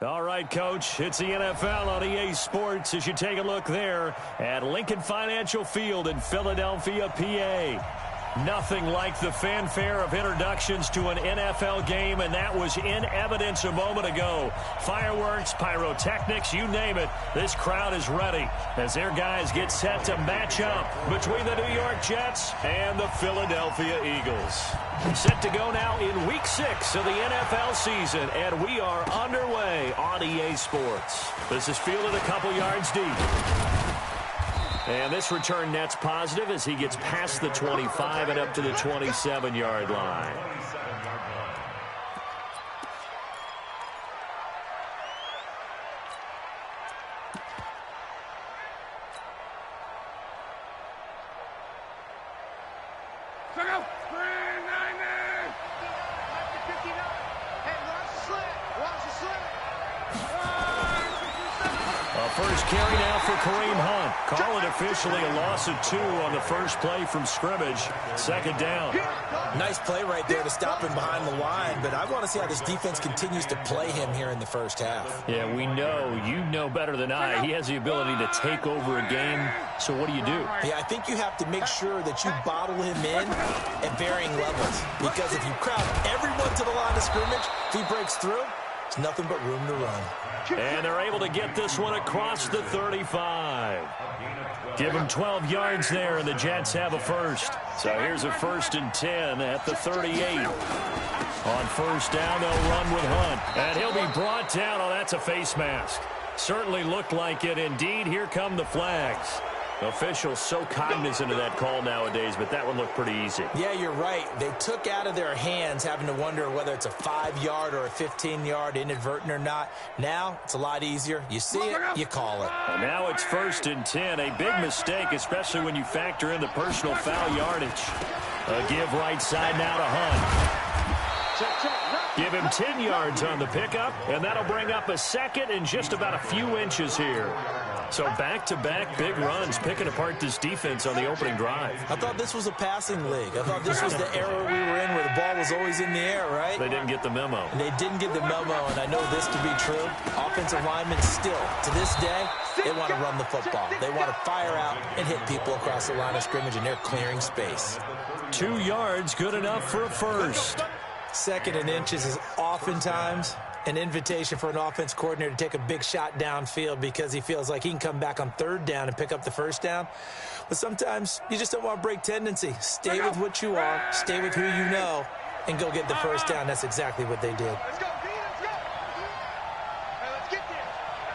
All right, Coach, it's the NFL on EA Sports as you take a look there at Lincoln Financial Field in Philadelphia, PA. Nothing like the fanfare of introductions to an NFL game, and that was in evidence a moment ago. Fireworks, pyrotechnics, you name it. This crowd is ready as their guys get set to match up between the New York Jets and the Philadelphia Eagles. Set to go now in Week 6 of the NFL season, and we are underway on EA Sports. This is fielded a couple yards deep. And this return net's positive as he gets past the 25 and up to the 27-yard line. First carry now for Kareem Hunt. Call it officially a loss of 2 on the first play from scrimmage. Second down. Nice play right there to stop him behind the line, but I want to see how this defense continues to play him here in the first half. Yeah, we know. You know better than I. He has the ability to take over a game. So what do you do? Yeah, I think you have to make sure that you bottle him in at varying levels, because if you crowd everyone to the line of scrimmage, if he breaks through, it's nothing but room to run. And they're able to get this one across the 35. Give them 12 yards there, and the Jets have a first. So here's a 1st and 10 at the 38. On first down, they'll run with Hunt. And he'll be brought down. Oh, that's a face mask. Certainly looked like it. Indeed, here come the flags. Officials so cognizant of that call nowadays, but that one looked pretty easy. Yeah, you're right. They took out of their hands having to wonder whether it's a 5-yard or a 15-yard inadvertent or not. Now, it's a lot easier. You see it, you call it. And now it's 1st and 10. A big mistake, especially when you factor in the personal foul yardage. A give right side now to Hunt. Give him 10 yards on the pickup, and that'll bring up a second and just about a few inches here. So back-to-back big runs, picking apart this defense on the opening drive. I thought this was a passing league. I thought this was the era we were in where the ball was always in the air, right? They didn't get the memo. And they didn't get the memo, and I know this to be true. Offensive linemen still, to this day, they want to run the football. They want to fire out and hit people across the line of scrimmage, and they're clearing space. 2 yards, good enough for a first. 2nd and inches is oftentimes an invitation for an offense coordinator to take a big shot downfield because he feels like he can come back on 3rd down and pick up the first down. But sometimes you just don't want to break tendency. Stay with what you are, stay with who you know, and go get the first down. That's exactly what they did. Let's go, B, let's go. Hey, let's get there.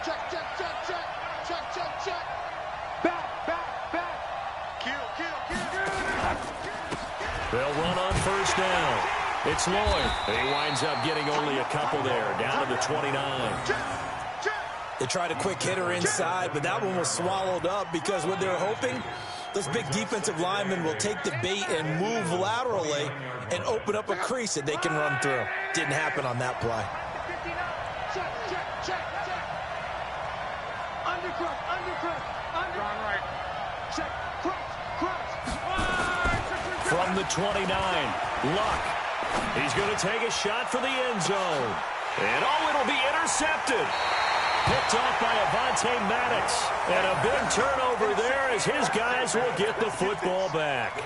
Check, check, check, check. Check, check, check. Back. Kill. They'll run on first down. It's Lloyd. He winds up getting only a couple there, down to the 29. They tried a quick hitter inside, but that one was swallowed up because what they're hoping, those big defensive linemen will take the bait and move laterally and open up a crease that they can run through. Didn't happen on that play. Check. Undercross. Wrong right. Check. Cross. From the 29, Luck. He's going to take a shot for the end zone. And it'll be intercepted. Picked off by Avonte Maddox. And a big turnover there as his guys will get the football back.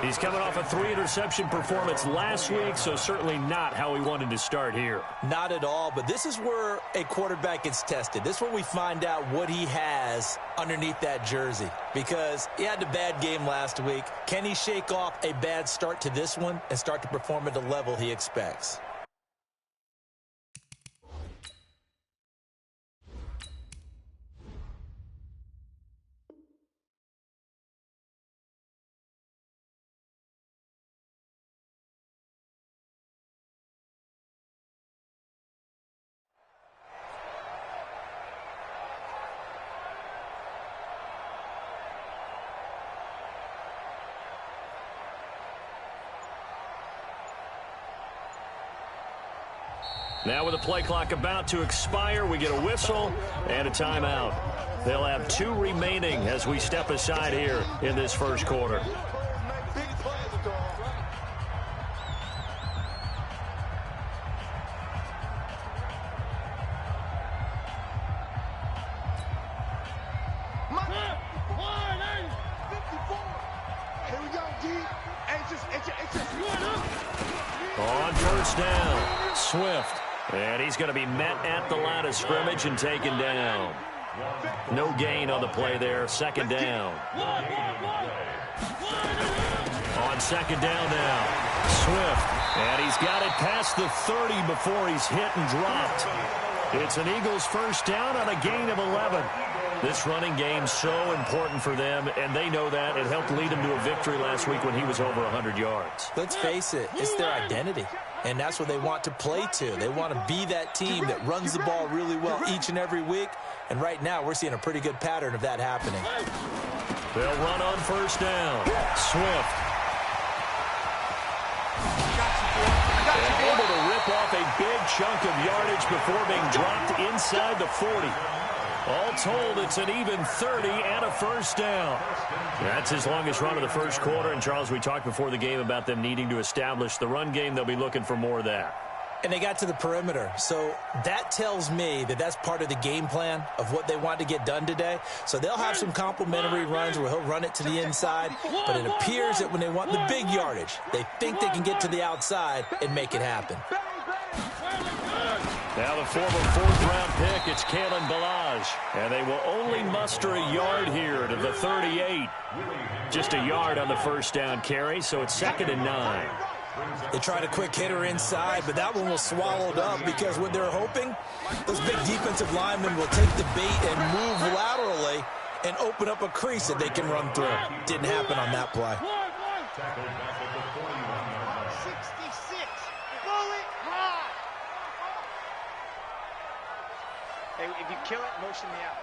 He's coming off a 3-interception performance last week, so certainly not how he wanted to start here. Not at all, but this is where a quarterback gets tested. This is where we find out what he has underneath that jersey, because he had a bad game last week. Can he shake off a bad start to this one and start to perform at the level he expects? Now with the play clock about to expire, we get a whistle and a timeout. They'll have 2 remaining as we step aside here in this first quarter. On first down, Swift. And he's going to be met at the line of scrimmage and taken down. No gain on the play there. Second down. On second down now, Swift. And he's got it past the 30 before he's hit and dropped. It's an Eagles first down on a gain of 11. This running game's so important for them, and they know that. It helped lead them to a victory last week when he was over 100 yards. Let's face it, it's their identity, and that's what they want to play to. They want to be that team that runs the ball really well each and every week, and right now we're seeing a pretty good pattern of that happening. They'll run on first down. Swift. And able to rip off a big chunk of yardage before being dropped inside the 40. All told, it's an even 30 and a first down. That's his longest run of the first quarter. And, Charles, we talked before the game about them needing to establish the run game. They'll be looking for more of that. And they got to the perimeter. So that tells me that that's part of the game plan of what they want to get done today. So they'll have some complimentary runs where he'll run it to the inside. But it appears that when they want the big yardage, they think they can get to the outside and make it happen. Now the former fourth-round pick, it's Kalen Ballage. And they will only muster a yard here to the 38. Just a yard on the first down carry, so it's 2nd and 9. They tried a quick hitter inside, but that one was swallowed up because what they're hoping, those big defensive linemen will take the bait and move laterally and open up a crease that they can run through. Didn't happen on that play. 66. Bullet high. Hey, if you kill it, motion me out.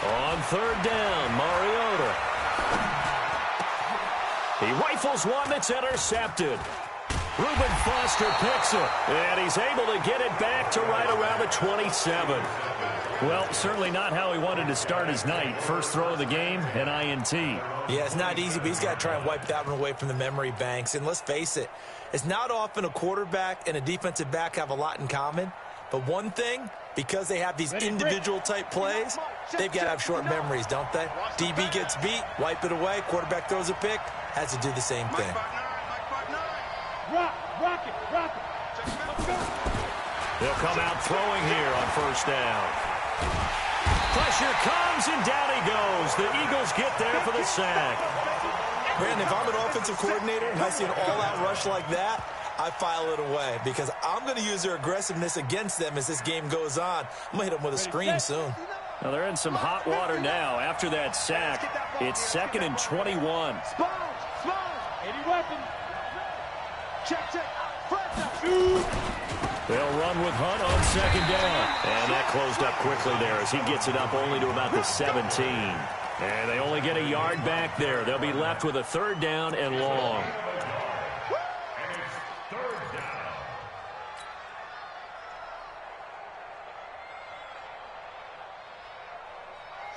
On third down, Mariota. He rifles one that's intercepted. Reuben Foster picks it, and he's able to get it back to right around the 27. Well, certainly not how he wanted to start his night. First throw of the game, an INT. Yeah, it's not easy, but he's got to try and wipe that one away from the memory banks. And let's face it, it's not often a quarterback and a defensive back have a lot in common. But one thing, because they have these individual type plays, they've got to have short memories, don't they? DB gets beat, wipe it away, quarterback throws a pick, has to do the same thing. Rock it. They'll come out throwing here on first down. Pressure comes, and down he goes. The Eagles get there for the sack. Brandon, if I'm an offensive coordinator and I see an all-out rush like that, I file it away because I'm going to use their aggressiveness against them as this game goes on. I'm going to hit them with a screen soon. Now they're in some hot water now. After that sack, it's 2nd and 21. Small. 80 weapons. Check. They'll run with Hunt on second down. And that closed up quickly there as he gets it up only to about the 17. And they only get a yard back there. They'll be left with a third down and long.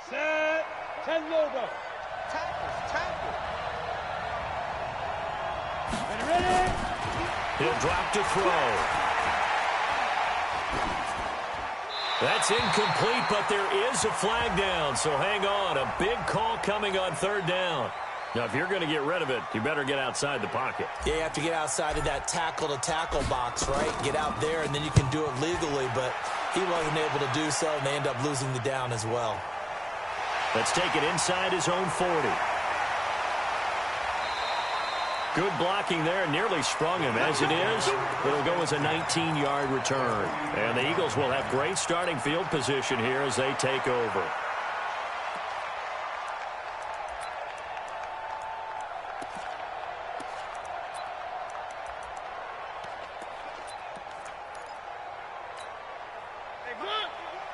Set. 10 logo. Tackle. Ready? He'll drop to throw. That's incomplete, but there is a flag down, so hang on. A big call coming on third down. Now, if you're going to get rid of it, you better get outside the pocket. Yeah, you have to get outside of that tackle-to-tackle box, right? Get out there, and then you can do it legally, but he wasn't able to do so, and they end up losing the down as well. Let's take it inside his own 40. Good blocking there, nearly sprung him. As it is, it'll go as a 19-yard return. And the Eagles will have great starting field position here as they take over.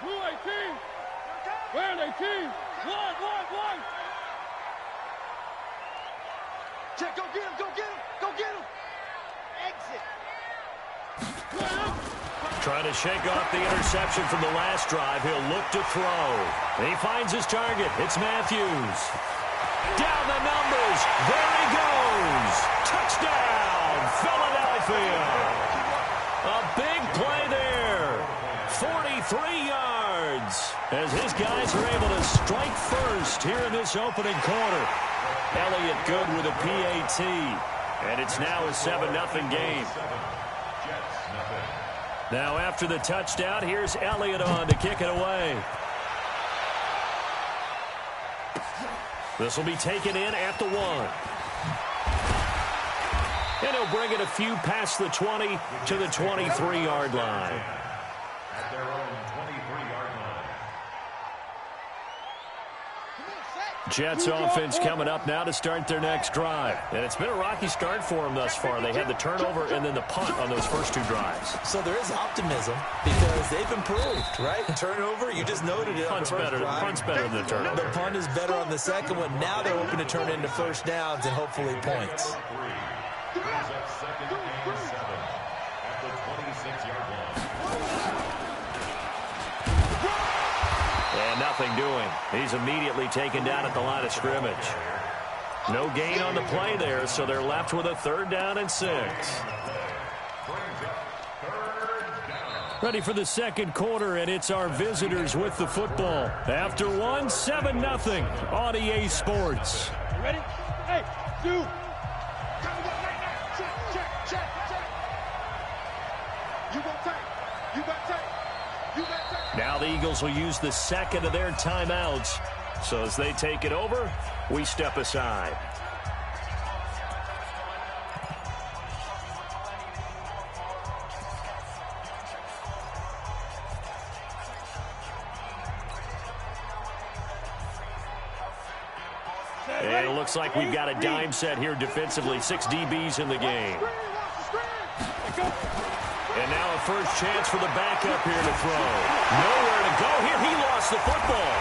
Blue 18. Where 18? One. Check, go get him. Exit. Trying to shake off the interception from the last drive. He'll look to throw. And he finds his target. It's Matthews. Down the numbers. There he goes. Touchdown, Philadelphia. A big play there. 43 yards. As his guys are able to strike first here in this opening quarter. Elliott Good with a PAT. And it's now a 7-0 game. Now after the touchdown, here's Elliott on to kick it away. This will be taken in at the 1. And he'll bring it a few past the 20 to the 23-yard line. At their own 23-yard line. Jets offense coming up now to start their next drive. And it's been a rocky start for them thus far. They had the turnover and then the punt on those first 2 drives. So there is optimism because they've improved, right? Turnover, you just noted it. Punt's better than the turnover. The punt is better on the second one. Now they're hoping to turn into first downs and hopefully points. Second and 7 at the 26-yard line. And nothing doing. He's immediately taken down at the line of scrimmage. No gain on the play there, so they're left with a 3rd down and 6. Ready for the second quarter, and it's our visitors with the football. After 1, 7-0 on EA Sports. You ready? Hey, you. Check. You got tape. Now the Eagles will use the second of their timeouts. So as they take it over, we step aside. And it looks like we've got a dime set here defensively. 6 DBs in the game. And now a first chance for the backup here to throw. Nowhere to go here. He lost the football.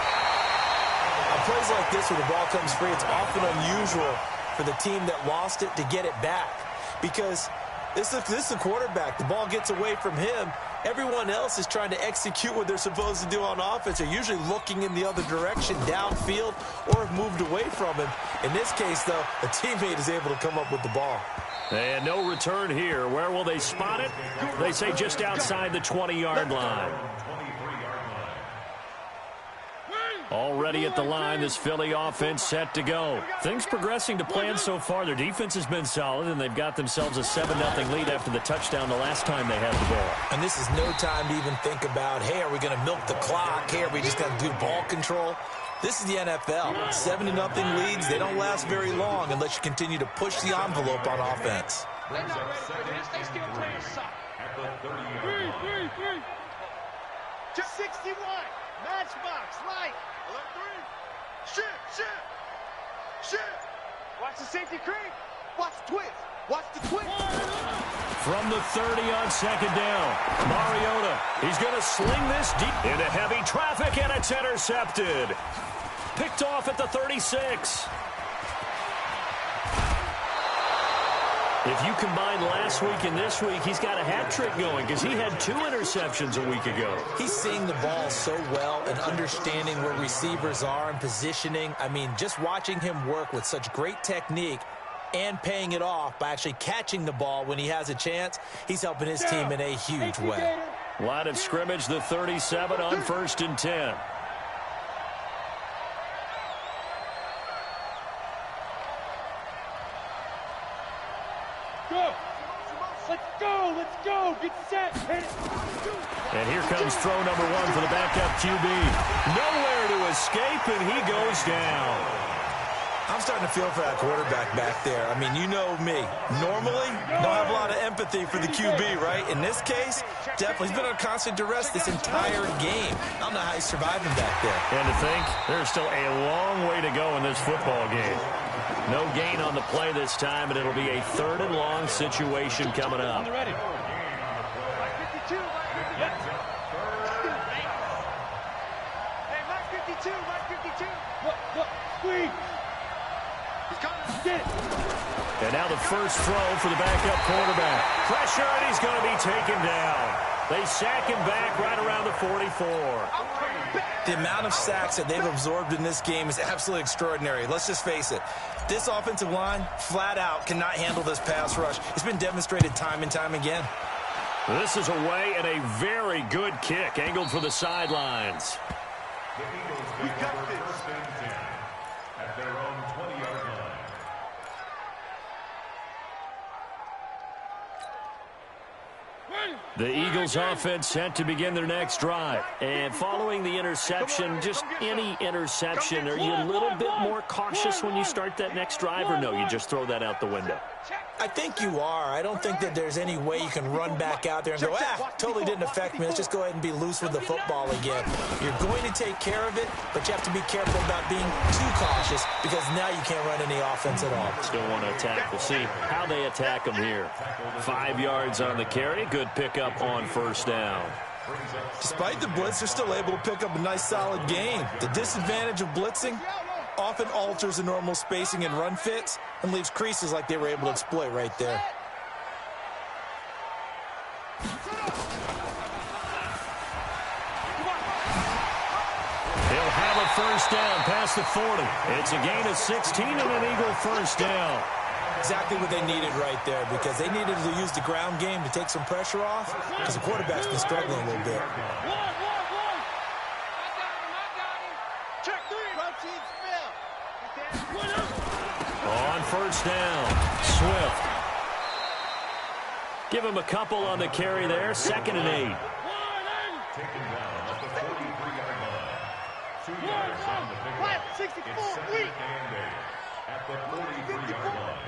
On plays like this where the ball comes free, it's often unusual for the team that lost it to get it back. Because this is the quarterback. The ball gets away from him. Everyone else is trying to execute what they're supposed to do on offense. They're usually looking in the other direction, downfield, or have moved away from him. In this case, though, a teammate is able to come up with the ball. And no return here. Where will they spot it? They say just outside the 20-yard line. Already at the line, this Philly offense set to go. Things progressing to plan so far. Their defense has been solid, and they've got themselves a 7-0 lead after the touchdown the last time they had the ball. And this is no time to even think about, hey, are we going to milk the clock? Hey, are we just going to do ball control? This is the NFL. 7-0 leads, they don't last very long unless you continue to push the envelope on offense. They're not ready for this. They still playing soccer. At the 30-yard line. Just 61. Matchbox, light. 3. Shit. Watch the safety creep. Watch the twist. From the 30 on second down, Mariota. He's going to sling this deep into heavy traffic, and it's intercepted. Picked off at the 36. If you combine last week and this week, he's got a hat trick going because he had 2 interceptions a week ago. He's seeing the ball so well and understanding where receivers are and positioning. I mean, just watching him work with such great technique and paying it off by actually catching the ball when he has a chance, he's helping his team in a huge way. Line of scrimmage, the 37 on 1st and 10. Let's go. Get set. Hit it. And here comes throw number 1 for the backup QB. Nowhere to escape, and he goes down. I'm starting to feel for that quarterback back there. I mean, you know me. Normally, don't have a lot of empathy for the QB, right? In this case, definitely. He's been on constant duress this entire game. I don't know how he's surviving back there. And to think, there's still a long way to go in this football game. No gain on the play this time, and it'll be a 3rd and long situation coming up. Ready. Mike 52. Hey, Mike 52. Look. Squeeze. He's coming. Get it. And now the first throw for the backup quarterback. Pressure, and he's going to be taken down. They sack him back right around the 44. The amount of sacks that they've absorbed in this game is absolutely extraordinary. Let's just face it. This offensive line, flat out, cannot handle this pass rush. It's been demonstrated time and time again. This is away and a very good kick, angled for the sidelines. The Eagles pick up first and 10 at their own 20-yard line. The Eagles offense set to begin their next drive. And following the interception, just any interception, are you a little bit more cautious when you start that next drive, or no, you just throw that out the window? I think you are. I don't think that there's any way you can run back out there and go, totally didn't affect me. Let's just go ahead and be loose with the football again. You're going to take care of it, but you have to be careful about being too cautious because now you can't run any offense at all. Still want to attack. We'll see how they attack them here. 5 yards on the carry. Good pickup on first down. Despite the blitz, they're still able to pick up a nice, solid gain. The disadvantage of blitzing often alters the normal spacing and run fits and leaves creases like they were able to exploit right there. He'll have a first down past the 40. It's a gain of 16 and an Eagle first down. Exactly what they needed right there because they needed to use the ground game to take some pressure off because the quarterback's been struggling a little bit. On first down, Swift. Give him a couple on the carry there. 2nd and 8. Taken down at the 43-yard line. 2 yards on the pickup. It's 2nd and 8 at the 43-yard line.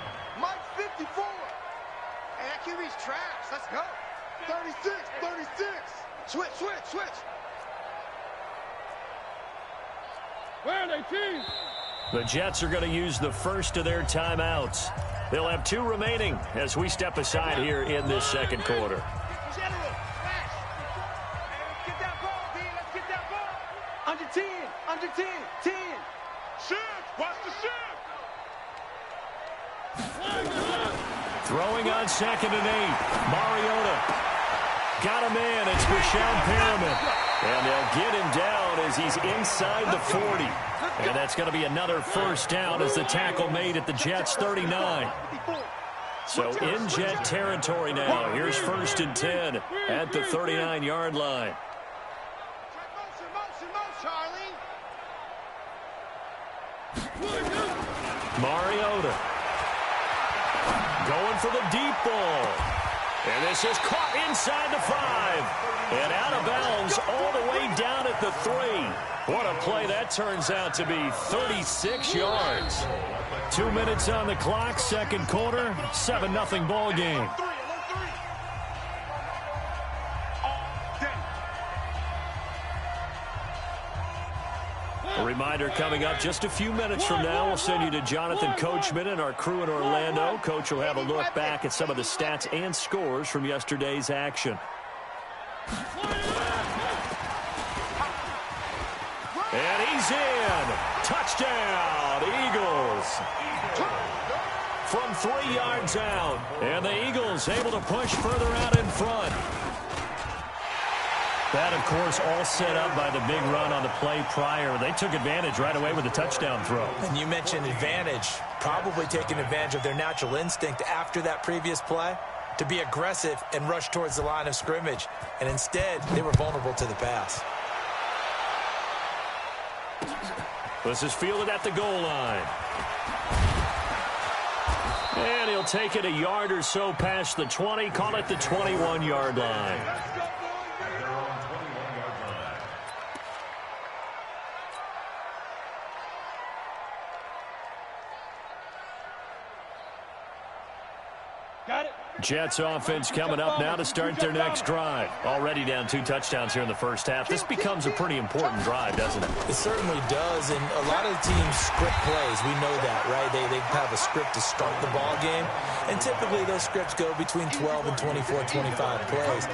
Mike 54. Hey, that QB's trash. Let's go. 36, 36. Switch. Where are they, team? The Jets are going to use the first of their timeouts. They'll have 2 remaining as we step aside here in this second quarter. General, flash. Hey, let's get that ball, D. Let's get that ball. Under 10, under 10, 10. Shift, watch the shift. Throwing on 2nd and 8. Mariota. Got him in. It's Rashawn Perriman. And they'll get him down as he's inside the 40. And that's going to be another first down as the tackle made at the Jets' 39. So in Jet territory now. Here's 1st and 10 at the 39-yard line. Mariota going for the deep ball. And this is caught inside the 5. And out of bounds all the way down at the 3. What a play that turns out to be. 36 yards. 2 minutes on the clock, second quarter. 7-0 ball game. A reminder coming up just a few minutes from now. We'll send you to Jonathan Coachman and our crew in Orlando. Coach will have a look back at some of the stats and scores from yesterday's action. And he's in. Touchdown, Eagles. From 3 yards out. And the Eagles able to push further out in front. That, of course, all set up by the big run on the play prior. They took advantage right away with a touchdown throw. And you mentioned advantage. Probably taking advantage of their natural instinct after that previous play to be aggressive and rush towards the line of scrimmage. And instead, they were vulnerable to the pass. This is fielded at the goal line. And he'll take it a yard or so past the 20. Call it the 21-yard line. Jets offense coming up now to start their next drive. Already down 2 touchdowns here in the first half. This becomes a pretty important drive, doesn't it? It certainly does, and a lot of the teams script plays. We know that, right? They have a script to start the ball game, and typically those scripts go between 12 and 24, 25 plays.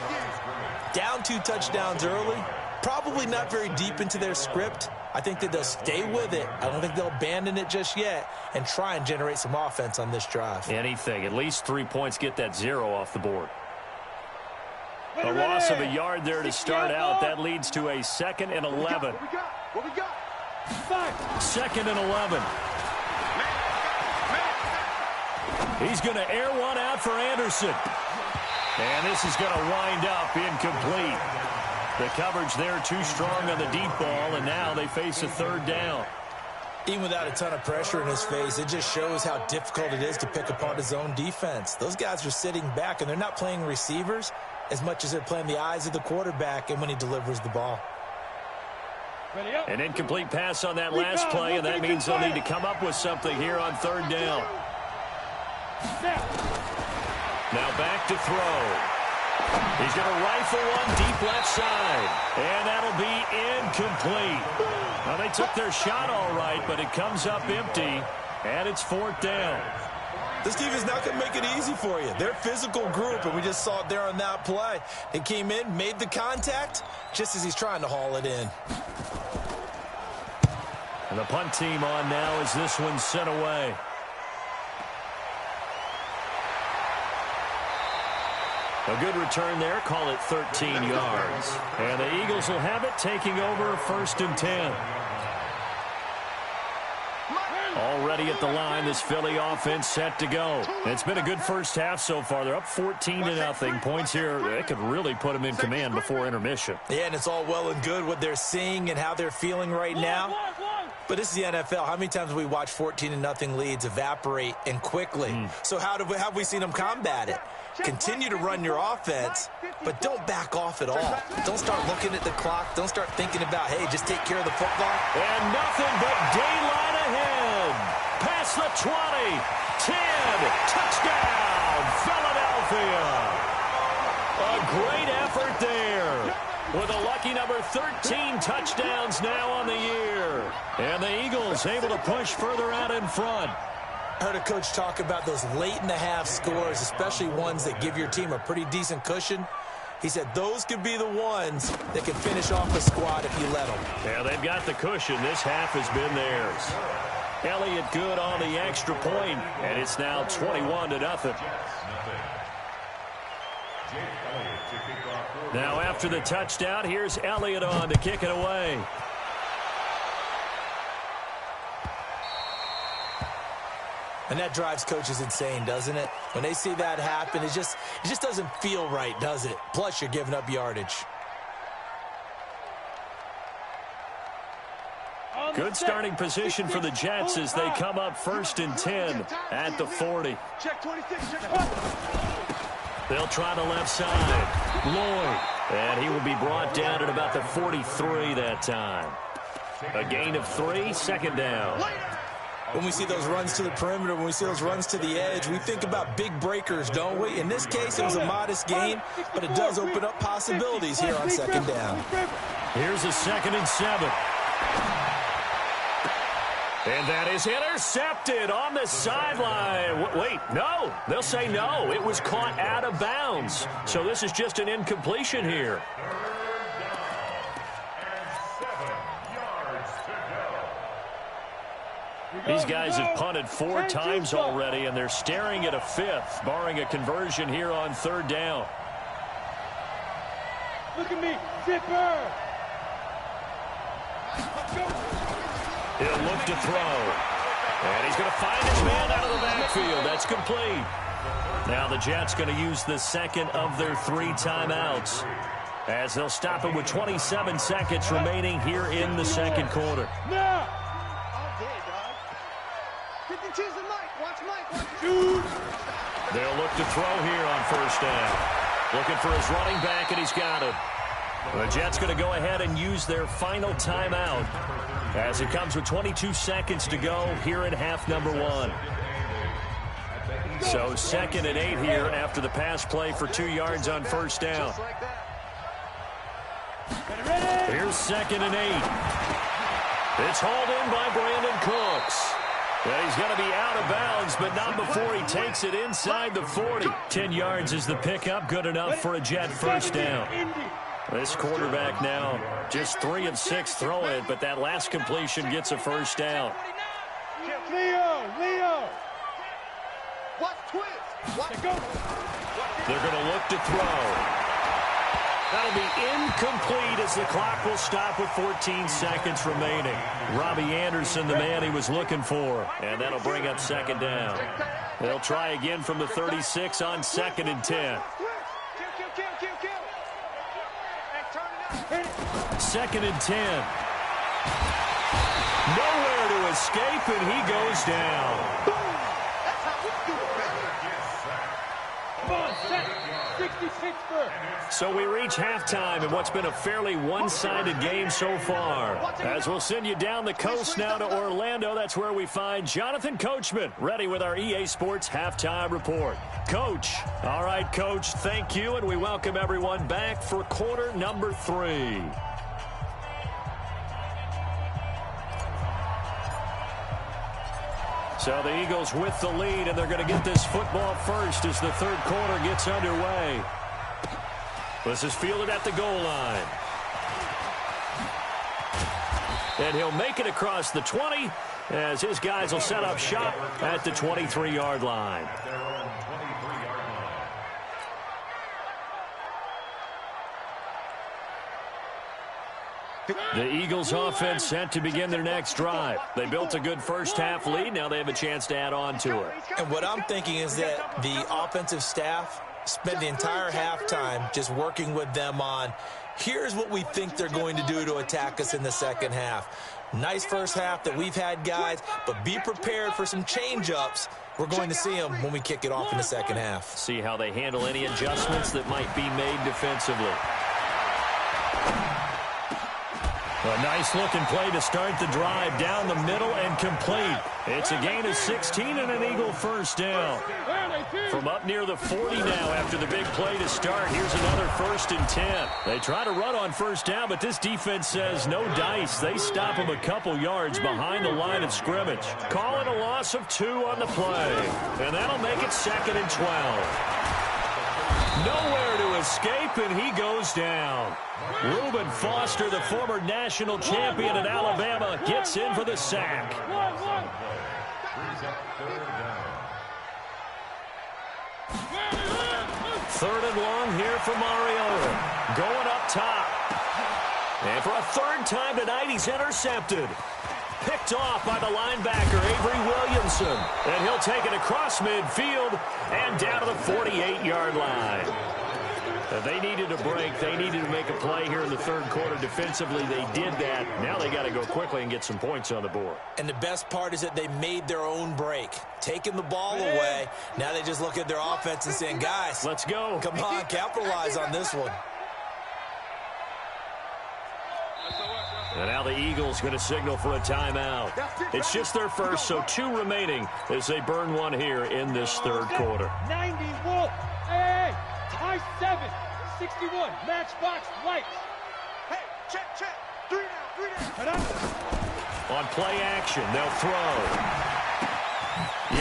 Down 2 touchdowns early, probably not very deep into their script. I think that they'll stay with it. I don't think they'll abandon it just yet and try and generate some offense on this drive. Anything. At least 3 points, get that 0 off the board. A loss of a yard there to start out. That leads to a 2nd and 11. What we got? 2nd and 11. He's going to air one out for Anderson. And this is going to wind up incomplete. The coverage there too strong on the deep ball, and now they face a 3rd down. Even without a ton of pressure in his face, it just shows how difficult it is to pick apart his own defense. Those guys are sitting back, and they're not playing receivers. as much as they're playing the eyes of the quarterback and when he delivers the ball. An incomplete pass on that last play, and that means they'll need to come up with something here on third down. Now back to throw. He's going to rifle one deep left side, and that'll be incomplete. Well, they took their shot all right, but it comes up empty, and it's fourth down. This team is not going to make it easy for you. They're a physical group, and we just saw it there on that play. They came in, made the contact, just as he's trying to haul it in. And the punt team on now as this one's sent away. A good return there, call it 13 yards. And the Eagles will have it, taking over first and 10. Already at the line, this Philly offense set to go. It's been a good first half so far. They're up 14-0. Points here, they could really put them in command before intermission. Yeah, and it's all well and good what they're seeing and how they're feeling right now. But this is the NFL. How many times have we watched 14-0 leads evaporate and quickly? So how have we seen them combat it? Continue to run your offense, but don't back off at all. Don't start looking at the clock. Don't start thinking about, hey, just take care of the football. And nothing but daylight ahead. Past the 20, 10, touchdown, Philadelphia. A great effort there. With a lucky number 13 touchdowns now on the year. And the Eagles able to push further out in front. I heard a coach talk about those late-in-the-half scores, especially ones that give your team a pretty decent cushion. He said those could be the ones that can finish off a squad if you let them. Yeah, they've got the cushion. This half has been theirs. Elliott good on the extra point, and it's now 21-0. Now after the touchdown, here's Elliott on to kick it away. And that drives coaches insane, doesn't it? When they see that happen, it just doesn't feel right, does it? Plus, you're giving up yardage. Good starting position for the Jets as they come up first and 10 at the 40. They'll try the left side. Lloyd. And he will be brought down at about the 43 that time. A gain of 3, second down. When we see those runs to the perimeter, when we see those runs to the edge, we think about big breakers, don't we? In this case, it was a modest gain, but it does open up possibilities here on second down. Here's a 2nd and 7. And that is intercepted on the sideline. Wait, no. They'll say no. It was caught out of bounds. So this is just an incompletion here. These guys have punted 4 times already, and they're staring at a 5th, barring a conversion here on third down. Look at me, Zipper. He'll look to throw. And he's going to find his man out of the backfield. That's complete. Now the Jets going to use the second of their 3 timeouts, as they'll stop it with 27 seconds remaining here in the second quarter. They'll look to throw here on first down. Looking for his running back, and he's got it. The Jets going to go ahead and use their final timeout as it comes with 22 seconds to go here in half number 1. So 2nd and 8 here after the pass play for 2 yards on first down. Here's 2nd and 8. It's hauled in by Brandon Cooks. And he's going to be out of bounds, but not before he takes it inside the 40. 10 yards is the pickup, good enough for a Jet first down. This quarterback now just 3 of 6 throwing it, but that last completion gets a first down. Leo. They're going to look to throw. That'll be incomplete as the clock will stop with 14 seconds remaining. Robbie Anderson, the man he was looking for. And that'll bring up second down. They'll try again from the 36 on 2nd and 10. 2nd and 10. Nowhere to escape, and he goes down. So we reach halftime in what's been a fairly one-sided game so far. As we'll send you down the coast now to Orlando, that's where we find Jonathan Coachman, ready with our EA Sports Halftime Report. Coach. All right, Coach, thank you, and we welcome everyone back for quarter number 3. So the Eagles with the lead, and they're going to get this football first as the third quarter gets underway. This is fielded at the goal line. And he'll make it across the 20 as his guys will set up shop at the 23-yard line. The Eagles offense set to begin their next drive. They built a good first-half lead. Now they have a chance to add on to it. And what I'm thinking is that the offensive staff spent the entire halftime just working with them on, here's what we think they're going to do to attack us in the second half. Nice first half that we've had, guys, but be prepared for some change-ups. We're going to see them when we kick it off in the second half. See how they handle any adjustments that might be made defensively. A nice-looking play to start the drive down the middle and complete. It's a gain of 16 and an Eagle first down. From up near the 40 now after the big play to start, here's another 1st and 10. They try to run on first down, but this defense says no dice. They stop them a couple yards behind the line of scrimmage. Call it a loss of 2 on the play, and that'll make it 2nd and 12. Nowhere to escape, and he goes down. Reuben Foster, the former national champion at Alabama, gets in for the sack. 3rd and long here for Mariota. Going up top. And for a 3rd time tonight, he's intercepted. Picked off by the linebacker, Avery Williamson. And he'll take it across midfield and down to the 48-yard line. They needed a break. They needed to make a play here in the third quarter defensively. They did that. Now they got to go quickly and get some points on the board. And the best part is that they made their own break. Taking the ball away. Now they just look at their offense and saying, guys, let's go. Come on, capitalize on this one. And now the Eagles going to signal for a timeout. It's just their first, so 2 remaining as they burn one here in this third quarter. 90 Wolf. Hey, high 7, 61, matchbox lights. Hey, check. 3 down. On play action, they'll throw.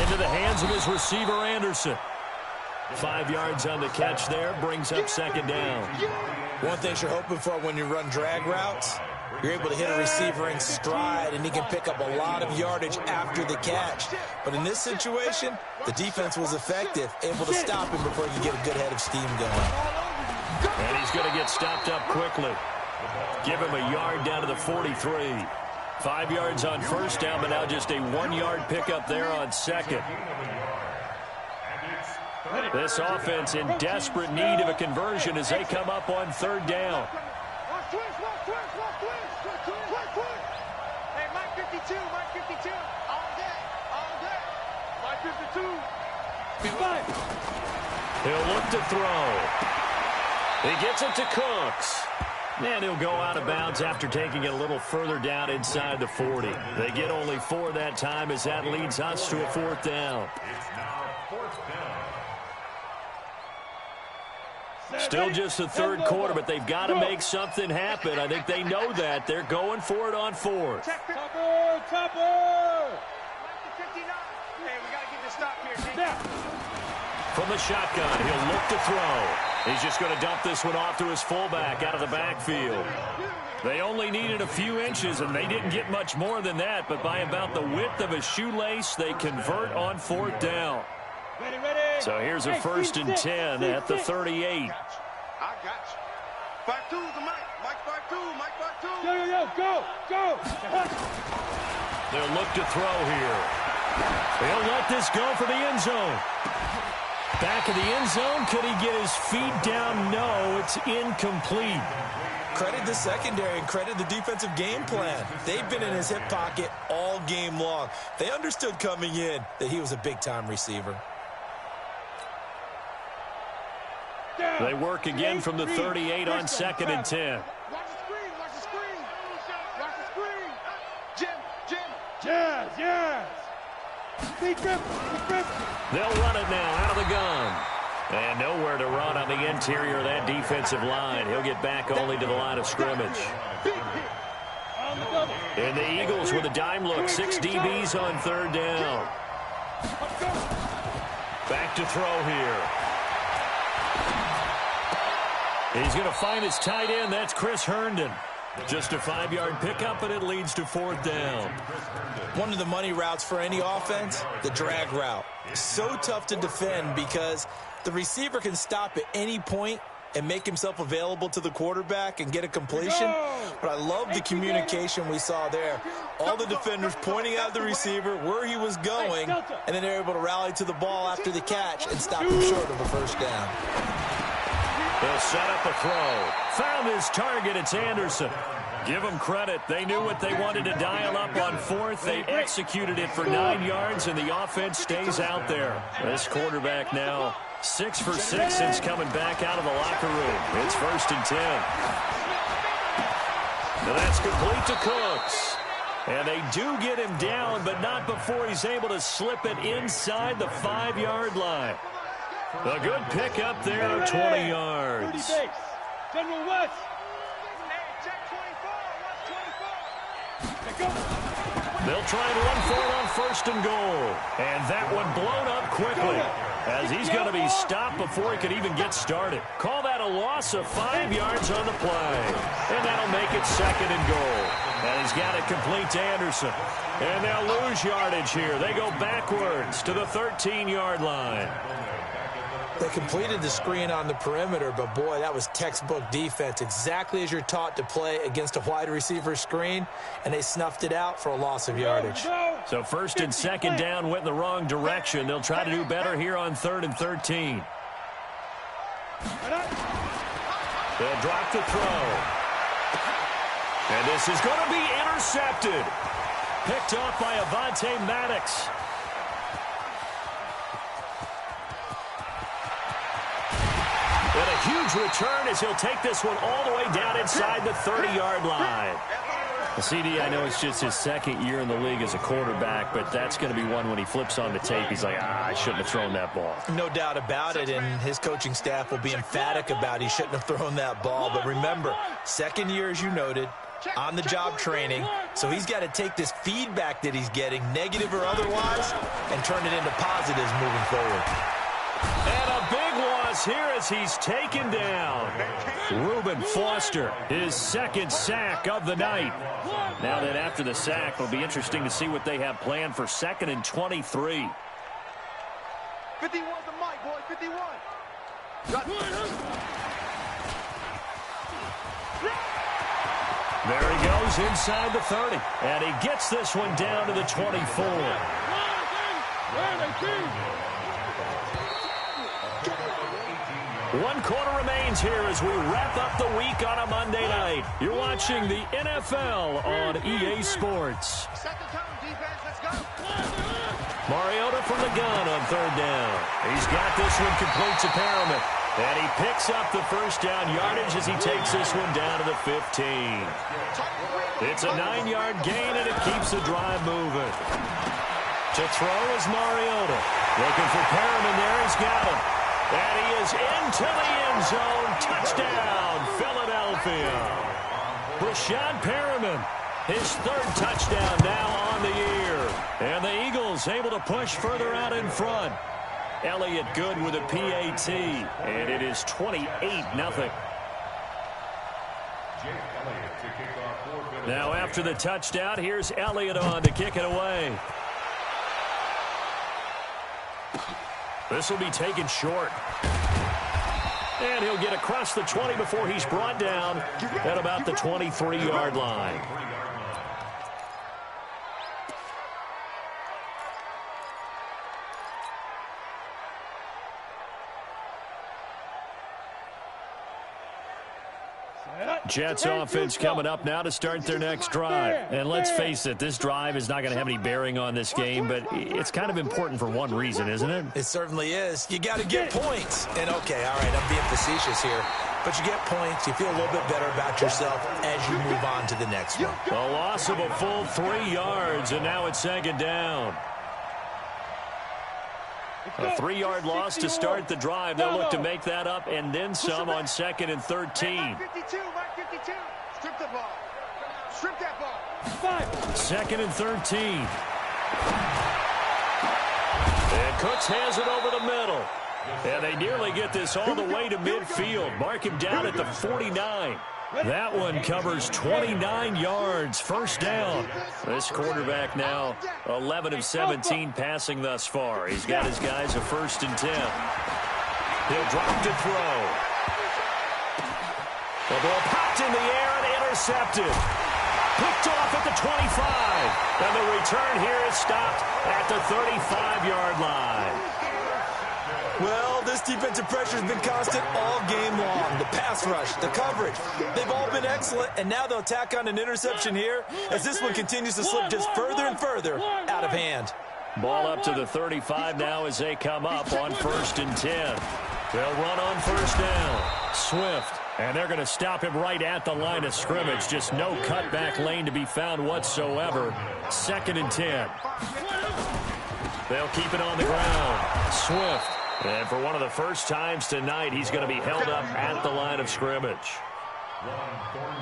Into the hands of his receiver, Anderson. 5 yards on the catch there, brings up 2nd down. One thing you're hoping for when you run drag routes, you're able to hit a receiver in stride, and he can pick up a lot of yardage after the catch. But in this situation, the defense was effective, able to stop him before he could get a good head of steam going. And he's going to get stopped up quickly. Give him a yard down to the 43. 5 yards on first down, but now just a 1-yard pickup there on 2nd. This offense in desperate need of a conversion as they come up on 3rd down. Hey, Mike 52. All day. Mike 52. He'll look to throw. He gets it to Cooks. And he'll go out of bounds after taking it a little further down inside the 40. They get only 4 that time as that leads us to a 4th down. Still just the third quarter, but they've got to make something happen. I think they know that. They're going for it on 4th. Topper! Hey, we got to get this stop here. From the shotgun, he'll look to throw. He's just going to dump this one off to his fullback out of the backfield. They only needed a few inches, and they didn't get much more than that, but by about the width of a shoelace, they convert on 4th down. Ready. So here's a 1st and 10 at the 38. I got you. 5-2 to Mike. Mike 5-2. Go. They'll look to throw here. They'll let this go for the end zone. Back of the end zone. Could he get his feet down? No, it's incomplete. Credit the secondary and credit the defensive game plan. They've been in his hip pocket all game long. They understood coming in that he was a big-time receiver. Down. They work again from the 38 on 2nd and 10. Watch the screen, watch the screen. Watch the screen. Jim. Yes. Big grip. They'll run it now out of the gun. And nowhere to run on the interior of that defensive line. He'll get back only to the line of scrimmage. And the Eagles with a dime look. 6 DBs on 3rd down. Back to throw here. He's going to find his tight end. That's Chris Herndon. Just a 5-yard pickup, and it leads to 4th down. One of the money routes for any offense, the drag route. So tough to defend because the receiver can stop at any point and make himself available to the quarterback and get a completion. But I love the communication we saw there. All the defenders pointing out the receiver, where he was going, and then they're able to rally to the ball after the catch and stop him short of a 1st down. They'll set up a throw. Found his target. It's Anderson. Give them credit. They knew what they wanted to dial up on 4th. They executed it for 9 yards, and the offense stays out there. This quarterback now 6 for 6 since coming back out of the locker room. It's 1st and 10. And that's complete to Cooks. And they do get him down, but not before he's able to slip it inside the 5-yard line. A good pick up there, 20 yards. General West. They'll try and run for it on 1st and goal. And that one blown up quickly, as he's going to be stopped before he could even get started. Call that a loss of 5 yards on the play. And that'll make it 2nd and goal. And he's got it complete to Anderson. And they'll lose yardage here. They go backwards to the 13-yard line. They completed the screen on the perimeter, but boy, that was textbook defense. Exactly as you're taught to play against a wide receiver screen, and they snuffed it out for a loss of yardage. So 1st and 2nd down went in the wrong direction. They'll try to do better here on 3rd and 13. They'll drop the throw. And this is going to be intercepted. Picked off by Avonte Maddox. And a huge return as he'll take this one all the way down inside the 30-yard line. CD, I know it's just his 2nd year in the league as a quarterback, but that's going to be one when he flips on the tape, he's like, I shouldn't have thrown that ball. No doubt about it, and his coaching staff will be emphatic about he shouldn't have thrown that ball. But remember, 2nd year, as you noted, on-the-job training, so he's got to take this feedback that he's getting, negative or otherwise, and turn it into positives moving forward. And a big loss here as he's taken down. Reuben Foster, his 2nd sack of the night. Now that after the sack, it'll be interesting to see what they have planned for 2nd and 23. 51's the mic, boy, 51. There he goes inside the 30. And he gets this one down to the 24. One quarter remains here as we wrap up the week on a Monday night. You're watching the NFL on EA Sports. Set the tone, defense, let's go. Mariota from the gun on 3rd down. He's got this one complete to Perriman. And he picks up the 1st down yardage as he takes this one down to the 15. It's a 9-yard gain, and it keeps the drive moving. To throw is Mariota. Looking for Perriman there. He's got him. And he is into the end zone. Touchdown, Philadelphia. Brashad Perriman, his 3rd touchdown now on the year. And the Eagles able to push further out in front. Elliott good with a PAT, and it is 28-0. Now after the touchdown, here's Elliott on to kick it away. This will be taken short. And he'll get across the 20 before he's brought down at about the 23-yard line. Jets offense coming up now to start their next drive. And let's face it, this drive is not going to have any bearing on this game, but it's kind of important for one reason, isn't it? It certainly is. You got to get points. And, okay, all right, I'm being facetious here. But you get points, you feel a little bit better about yourself as you move on to the next one. A loss of a full 3 yards, and now it's second down. A 3-yard loss to start the drive. They'll look to make that up and then some on 2nd and 13. Mark 52. Strip the ball. Strip that ball. 2nd and 13. And Cooks has it over the middle. And they nearly get this all the way to midfield. Mark him down at the 49. That one covers 29 yards. First down. This quarterback now 11 of 17 passing thus far. He's got his guys a 1st and 10. He'll drop to throw. The ball popped in the air and intercepted. Picked off at the 25. And the return here is stopped at the 35-yard line. Well, this defensive pressure has been constant all game long. The pass rush, the coverage, they've all been excellent, and now they'll tack on an interception here as this one continues to slip just further and further out of hand. Ball up to the 35 now as they come up on 1st and 10. They'll run on 1st down. Swift, and they're going to stop him right at the line of scrimmage. Just no cutback lane to be found whatsoever. 2nd and 10. They'll keep it on the ground. Swift. And for one of the first times tonight, he's going to be held up at the line of scrimmage.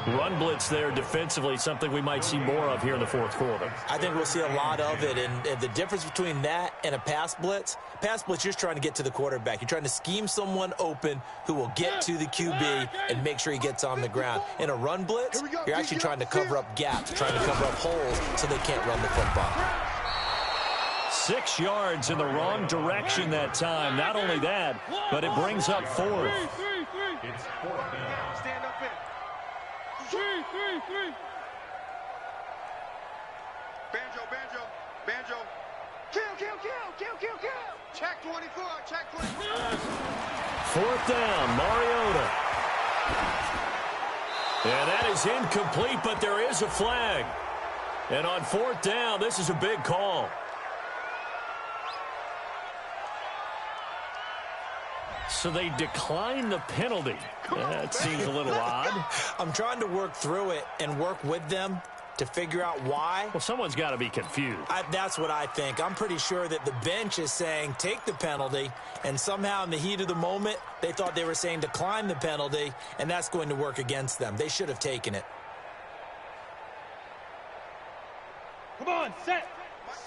Run blitz there defensively, something we might see more of here in the 4th quarter. I think we'll see a lot of it, and the difference between that and a pass blitz, you're just trying to get to the quarterback. You're trying to scheme someone open who will get to the QB and make sure he gets on the ground. In a run blitz, you're actually trying to cover up gaps, trying to cover up holes so they can't run the football. 6 yards in the wrong direction that time. Not only that, but it brings up 4th. It's 4th down. Stand up in. 3. Banjo. Kill. Check 24. 4th down, Mariota. And that is incomplete, but there is a flag. And on 4th down, this is a big call. So they decline the penalty. That seems a little odd. I'm trying to work through it and work with them to figure out why. Well, someone's got to be confused. That's what I think. I'm pretty sure that the bench is saying take the penalty, and somehow in the heat of the moment, they thought they were saying decline the penalty, and that's going to work against them. They should have taken it. Come on, set.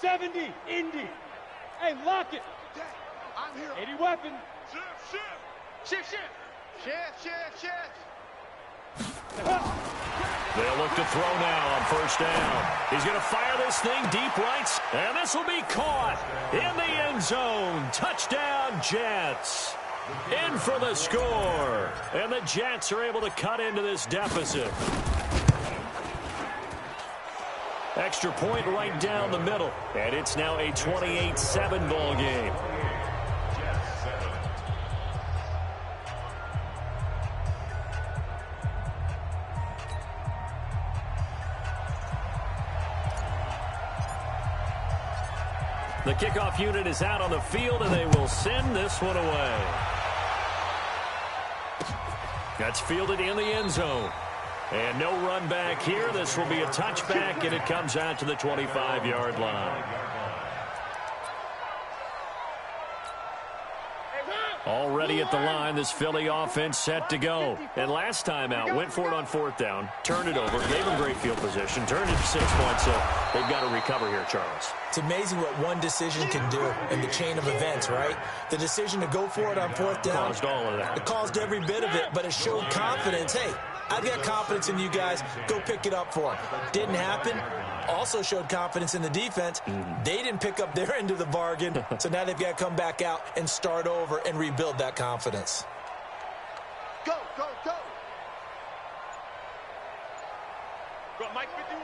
70, Indy. Hey, lock it. I'm here. 80 weapon. Shift. They'll look to throw now on 1st down. He's going to fire this thing deep right, and this will be caught in the end zone. Touchdown, Jets. In for the score. And the Jets are able to cut into this deficit. Extra point right down the middle. And it's now a 28-7 ball game. The kickoff unit is out on the field, and they will send this one away. That's fielded in the end zone. And no run back here. This will be a touchback, and it comes out to the 25-yard line. Already at the line, this Philly offense set to go. And last time out, went for it on 4th down, turned it over, gave them great field position, turned it to 6 points, so they've got to recover here, Charles. It's amazing what one decision can do in the chain of events, right? The decision to go for it on 4th down. Caused all of that. It caused every bit of it, but it showed confidence. Hey, I've got confidence in you guys. Go pick it up for them. Didn't happen. Also showed confidence in the defense. They didn't pick up their end of the bargain, so now they've got to come back out and start over and rebuild that confidence. Go. Go, Mike 51.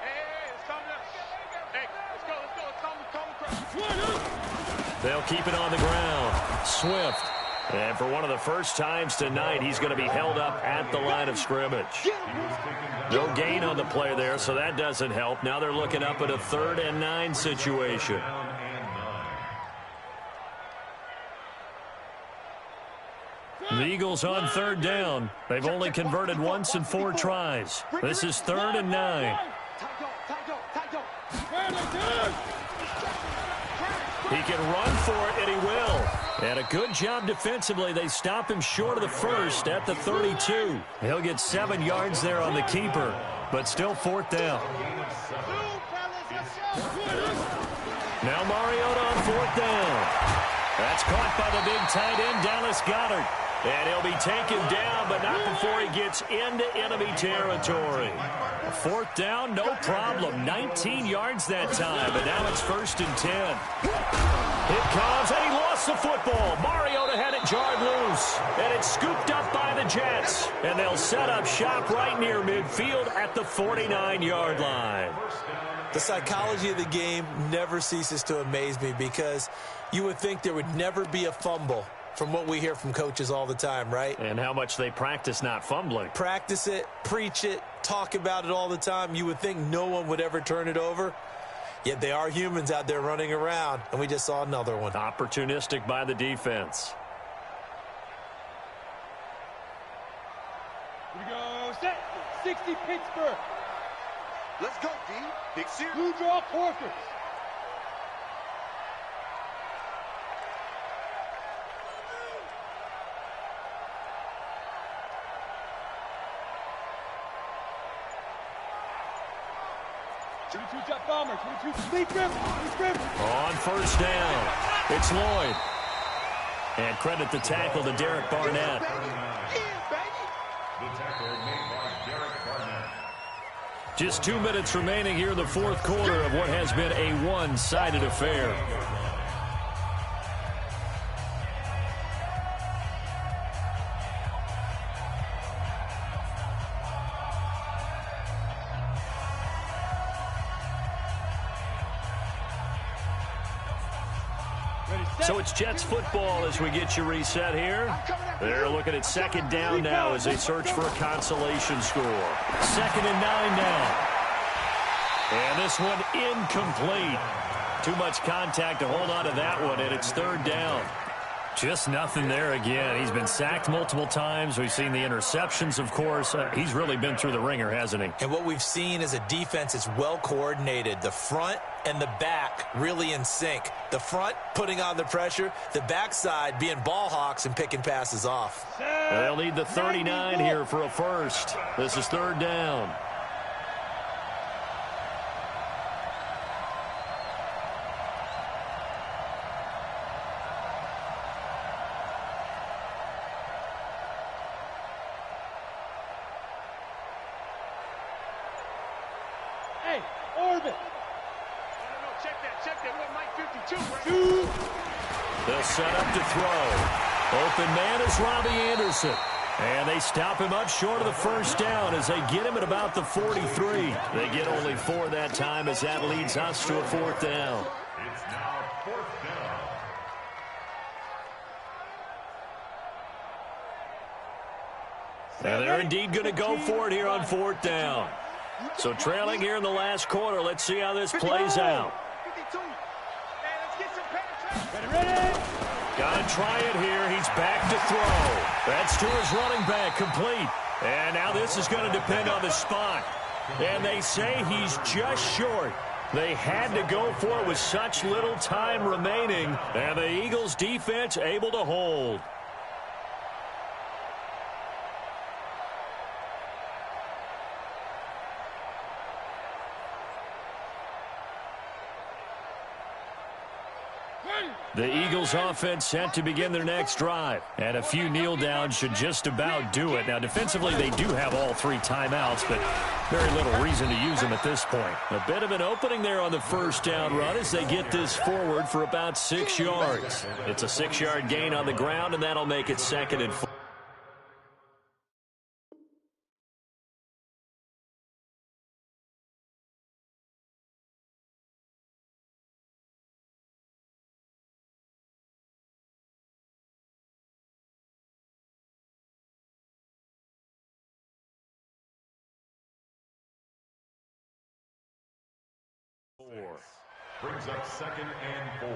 Hey, it's coming up. Hey, let's go. It's coming across. They'll keep it on the ground. Swift. And for one of the first times tonight, he's going to be held up at the line of scrimmage. No gain on the play there, so that doesn't help. Now they're looking up at a 3rd and 9 situation. The Eagles on 3rd down. They've only converted once in 4 tries. This is 3rd and 9. He can run for it, and he will. And a good job defensively. They stop him short of the first at the 32. He'll get 7 yards there on the keeper, but still 4th down. Now Mariota on 4th down. That's caught by the big tight end, Dallas Goedert. And he'll be taken down, but not before he gets into enemy territory. 4th down, no problem. 19 yards that time, but now it's 1st and 10. It comes, and he lost the football. Mariota had it jarred loose, and it's scooped up by the Jets. And they'll set up shop right near midfield at the 49-yard line. The psychology of the game never ceases to amaze me because you would think there would never be a fumble from what we hear from coaches all the time, right? And how much they practice not fumbling. Practice it, preach it, talk about it all the time. You would think no one would ever turn it over. Yet they are humans out there running around, and we just saw another one. Opportunistic by the defense. Here we go. Set. 60 Pittsburgh. Let's go, D. Big series. Blue draw Porkers. Jet bomber. 22 Lee Griffin. On 1st down, it's Lloyd. And credit the tackle to Derek Barnett. The tackle made by Derek Barnett. Just 2 minutes remaining here in the 4th quarter of what has been a one-sided affair. So it's Jets football as we get you reset here. They're looking at 2nd down now as they search for a consolation score. 2nd and 9 now. And this one incomplete. Too much contact to hold on to that one, and it's 3rd down. Just nothing there again. He's been sacked multiple times. We've seen the interceptions, of course. He's really been through the ringer, hasn't he? And what we've seen is a defense that's well coordinated. The front and the back really in sync. The front putting on the pressure, the backside being ball hawks and picking passes off. They'll need the 39 here for a first. This is 3rd down. Hey, Orbit. Check that. What, Mike 52? They'll set up to throw. Open man is Robbie Anderson. And they stop him up short of the 1st down as they get him at about the 43. They get only 4 that time as that leads us to a 4th down. It's now 4th down. And they're indeed going to go for it here on 4th down. So trailing here in the last quarter, let's see how this plays out. 52. Man, let's get some penetration. Ready? Got to try it here. He's back to throw. That's to his running back, complete. And now this is going to depend on the spot. And they say he's just short. They had to go for it with such little time remaining. And the Eagles defense able to hold. The Eagles offense set to begin their next drive. And a few kneel downs should just about do it. Now, defensively, they do have all 3 timeouts, but very little reason to use them at this point. A bit of an opening there on the 1st down run as they get this forward for about 6 yards. It's a 6-yard gain on the ground, and that'll make it 2nd and 4. Brings up 2nd and 4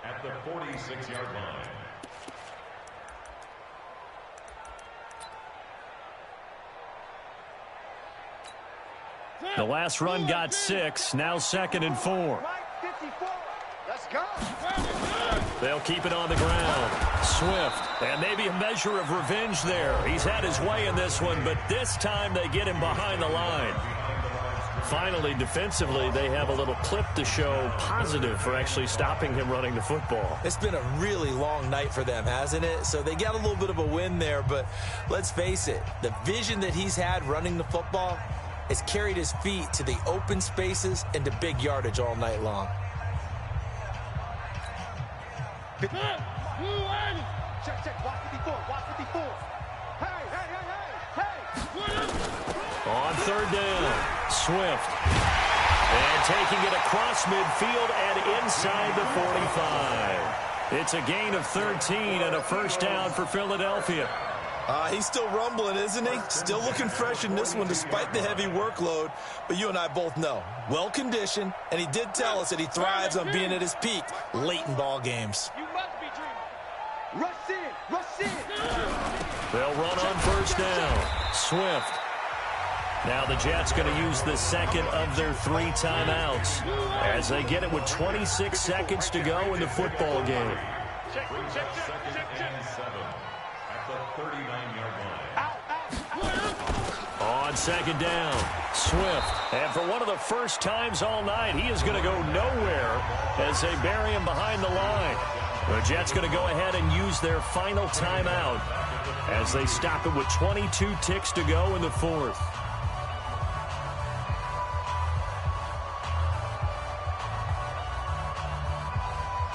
at the 46-yard line. The last run got 6. Now 2nd and 4. Let's go. They'll keep it on the ground. Swift. And maybe a measure of revenge there. He's had his way in this one, but this time they get him behind the line. Finally, defensively, they have a little clip to show positive for actually stopping him running the football. It's been a really long night for them, hasn't it? So they got a little bit of a win there, but let's face it, the vision that he's had running the football has carried his feet to the open spaces and to big yardage all night long. Check, watch 54, watch 54. Hey. On 3rd down, Swift. And taking it across midfield and inside the 45. It's a gain of 13 and a first down for Philadelphia. He's still rumbling, isn't he? Still looking fresh in this one despite the heavy workload. But you and I both know, well-conditioned, and he did tell us that he thrives on being at his peak late in ball games. You must be dreaming. Rush in. They'll run on 1st down. Swift. Now the Jets going to use the 2nd of their 3 timeouts as they get it with 26 seconds to go in the football game. Check. 2nd and 7 at the 39-yard line. On 2nd down, Swift. And for one of the first times all night, he is going to go nowhere as they bury him behind the line. The Jets going to go ahead and use their final timeout as they stop it with 22 ticks to go in the 4th.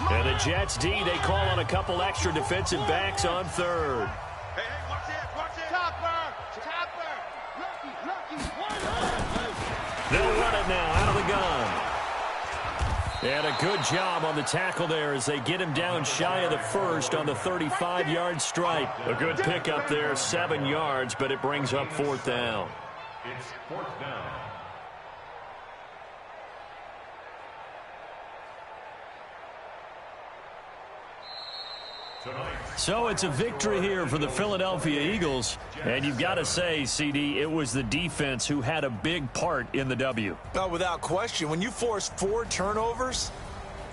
And the Jets D, they call on a couple extra defensive backs on 3rd. Hey, watch it. Topper. Lucky. They'll run it now out of the gun. And a good job on the tackle there as they get him down shy of the 1st on the 35-yard stripe. A good pickup there, 7 yards, but it brings up 4th down. It's 4th down. So it's a victory here for the Philadelphia Eagles. And you've got to say, CD, it was the defense who had a big part in the W. Oh, without question. When you force 4 turnovers,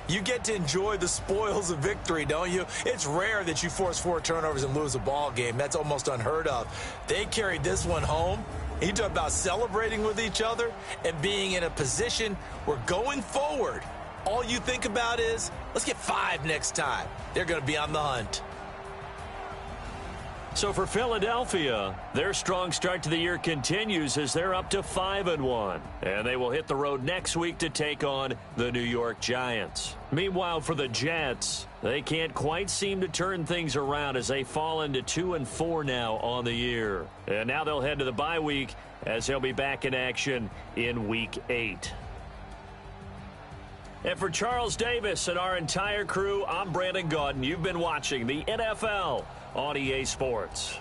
you get to enjoy the spoils of victory, don't you? It's rare that you force 4 turnovers and lose a ball game. That's almost unheard of. They carried this one home. You talk about celebrating with each other and being in a position where going forward, all you think about is, let's get 5 next time. They're going to be on the hunt. So for Philadelphia, their strong start to the year continues as they're up to 5-1. And they will hit the road next week to take on the New York Giants. Meanwhile, for the Jets, they can't quite seem to turn things around as they fall into 2-4 now on the year. And now they'll head to the bye week as they'll be back in action in Week 8. And for Charles Davis and our entire crew, I'm Brandon Gaudin. You've been watching the NFL on EA Sports.